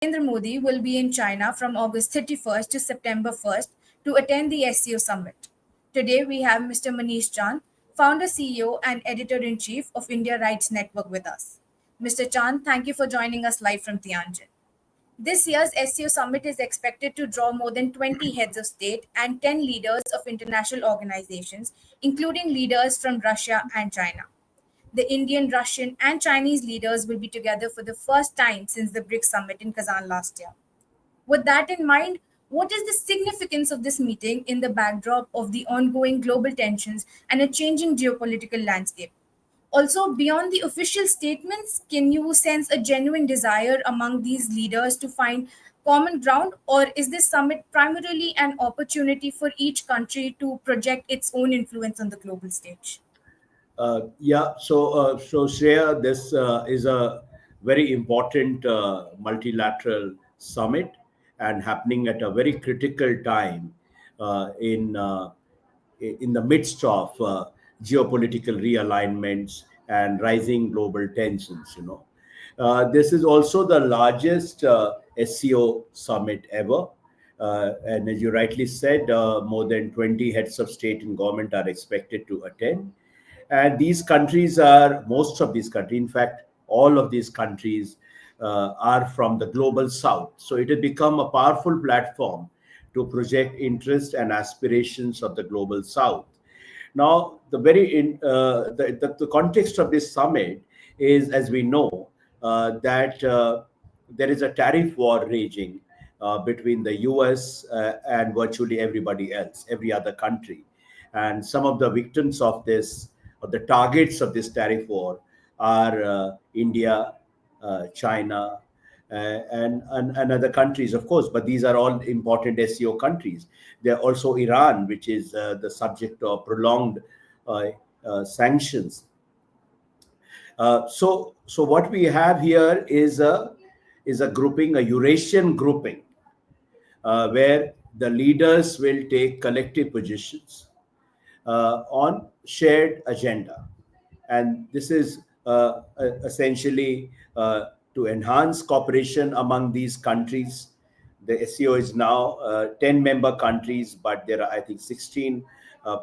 Narendra Modi will be in China from August 31st to September 1st to attend the SCO summit. Today we have Mr. Manish Chand, founder, CEO, and editor-in-chief of India Rights Network with us. Mr. Chand, thank you for joining us live from Tianjin. This year's SCO summit is expected to draw more than 20 heads of state and 10 leaders of international organizations, including leaders from Russia and China. The Indian, Russian, and Chinese leaders will be together for the first time since the BRICS summit in Kazan last year. With that in mind, what is the significance of this meeting in the backdrop of the ongoing global tensions and a changing geopolitical landscape? Also, beyond the official statements, can you sense a genuine desire among these leaders to find common ground, or is this summit primarily an opportunity for each country to project its own influence on the global stage? So Shreya, this is a very important multilateral summit and happening at a very critical time uh, in uh, in the midst of geopolitical realignments and rising global tensions. This is also the largest SCO summit ever. And as you rightly said, more than 20 heads of state and government are expected to attend. And these countries are, most of these countries, in fact, all of these countries are from the global south. So it has become a powerful platform to project interest and aspirations of the global south. Now, the context of this summit is, as we know, that there is a tariff war raging between the US and virtually everybody else, every other country. And some of the victims of this, or the targets of this tariff war, are India, China, and other countries, of course, but these are all important SCO countries. There are also Iran, which is the subject of prolonged sanctions. So what we have here is a grouping, a Eurasian grouping, where the leaders will take collective positions on shared agenda, and this is essentially to enhance cooperation among these countries. The SCO is now 10 member countries, but there are, I think, 16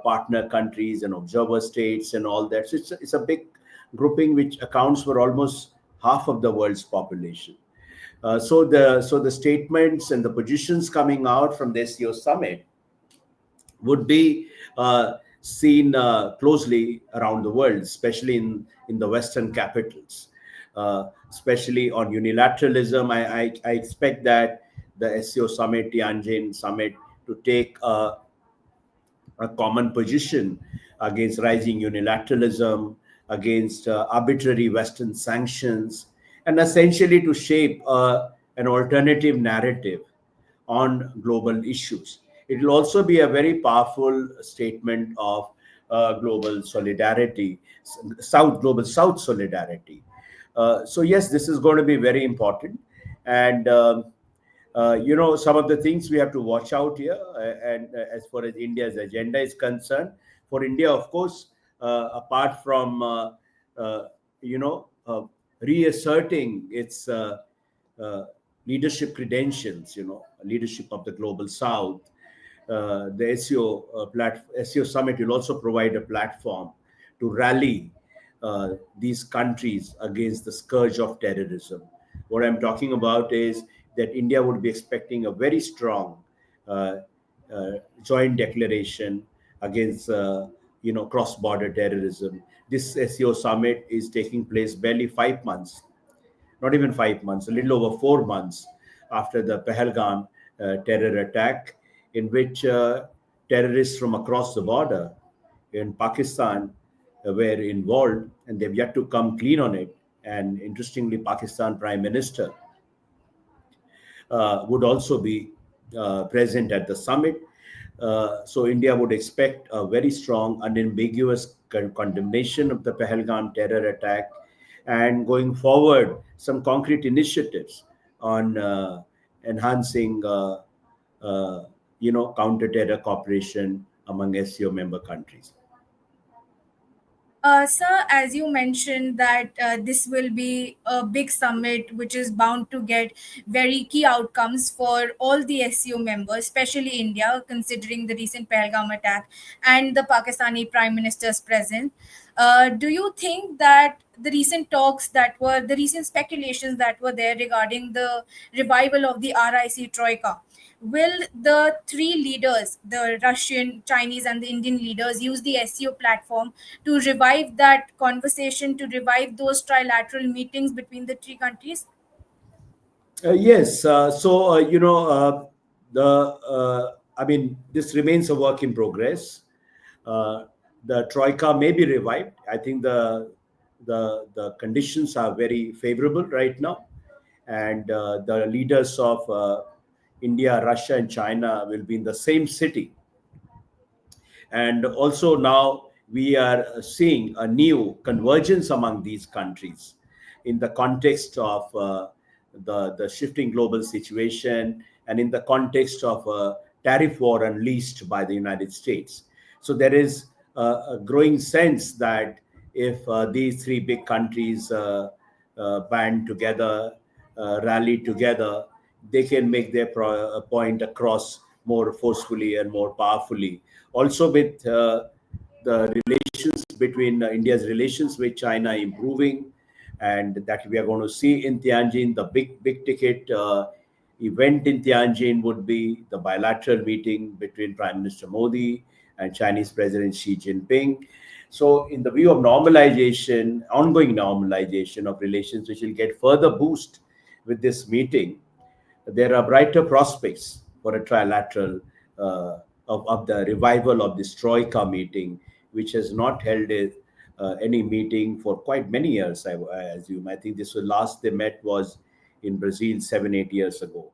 partner countries and observer states and all that. So it's a big grouping which accounts for almost half of the world's population. So the statements and the positions coming out from the SCO summit would be seen closely around the world, especially in the Western capitals, especially on unilateralism. I expect that the SCO summit, Tianjin summit, to take a common position against rising unilateralism, against arbitrary Western sanctions, and essentially to shape an alternative narrative on global issues. It will also be a very powerful statement of global solidarity, global South solidarity. So yes, this is going to be very important, and some of the things we have to watch out here. And as far as India's agenda is concerned, for India, of course, apart from uh, you know uh, reasserting its leadership credentials, leadership of the global South. The SCO summit will also provide a platform to rally these countries against the scourge of terrorism. What I'm talking about is that India would be expecting a very strong uh, joint declaration against cross-border terrorism. This SCO summit is taking place barely 5 months, not even 5 months, a little over 4 months after the Pahalgam terror attack, in which terrorists from across the border in Pakistan were involved, and they've yet to come clean on it. And interestingly, Pakistan Prime Minister would also be present at the summit. So India would expect a very strong, unambiguous condemnation of the Pahalgam terror attack, and going forward, some concrete initiatives on enhancing, counter-terror cooperation among SCO member countries. Sir, as you mentioned that this will be a big summit which is bound to get very key outcomes for all the SCO members, especially India, considering the recent Pahalgam attack and the Pakistani Prime Minister's presence. Do you think that the recent talks that were, the recent speculations that were there regarding the revival of the RIC Troika, will the three leaders, the Russian, Chinese, and the Indian leaders, use the SEO platform to revive that conversation, to revive those trilateral meetings between the three countries? Yes. The I mean, this remains a work in progress. Uh, the troika may be revived. I think the conditions are very favorable right now, and the leaders of India, Russia, and China will be in the same city. And also now we are seeing a new convergence among these countries in the context of the shifting global situation and in the context of a tariff war unleashed by the United States. So there is a growing sense that if these three big countries band together, rally together, they can make their point across more forcefully and more powerfully. Also, with the relations between India's relations with China improving, and that we are going to see in Tianjin, the big ticket event in Tianjin would be the bilateral meeting between Prime Minister Modi and Chinese President Xi Jinping. So, in the view of normalization, ongoing normalization of relations, which will get further boost with this meeting, there are brighter prospects for a trilateral of the revival of this Troika meeting, which has not held any meeting for quite many years, I assume. I think this was last they met was in Brazil 7, 8 years ago.